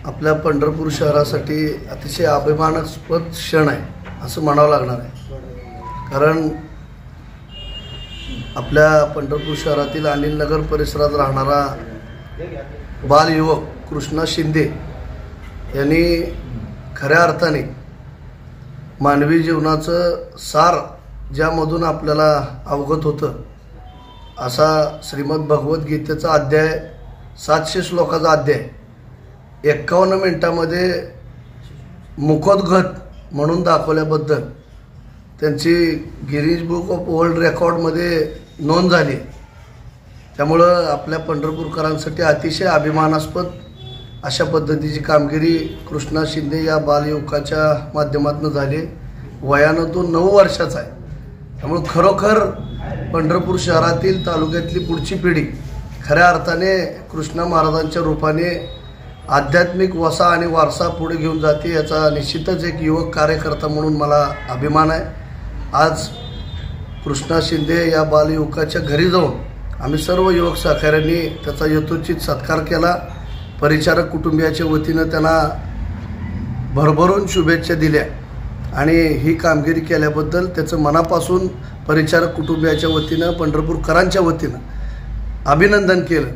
आपल्या पंढरपूर शहरासाठी अतिशय अभिमानास्पद क्षण आहे असं म्हणावं लागणार आहे। कारण आपल्या पंढरपूर शहरातील अनिल नगर परिसरात राहणारा बालयुवक कृष्णा शिंदे यांनी खऱ्या अर्थाने मानवी जीवनाचं सार ज्यामधून आपल्याला अवगत होतं असा श्रीमद भगवद्गीतेचा अध्याय 700 श्लोकाचा अध्याय 51 मिनिटांमध्ये मुखोद्गत म्हणून दाखवल्याबद्दल त्यांची गिनीज बुक ऑफ वर्ल्ड रेकॉर्डमध्ये नोंद झाली। त्यामुळं आपल्या पंढरपूरकरांसाठी अतिशय अभिमानास्पद अशा पद्धतीची कामगिरी कृष्णा शिंदे या बालयुवकाच्या माध्यमातून झाली। वयानं तो 9 वर्षाचा आहे। त्यामुळे खरोखर पंढरपूर शहरातील तालुक्यातली पुढची पिढी खऱ्या अर्थाने कृष्णा महाराजांच्या रूपाने आध्यात्मिक वसा आणि वारसा पुढे घेऊन जाते याचा निश्चितच एक युवक कार्यकर्ता म्हणून मला अभिमान आहे। आज कृष्णा शिंदे या बालयुवकाच्या घरी जाऊन आम्ही सर्व युवक सहकाऱ्यांनी त्याचा यथोचित सत्कार केला। परिचारक कुटुंबियाच्या वतीनं त्यांना भरभरून शुभेच्छा दिल्या आणि ही कामगिरी केल्याबद्दल त्याचं मनापासून परिचारक कुटुंबियाच्या वतीनं पंढरपूरकरांच्या वतीनं अभिनंदन केलं।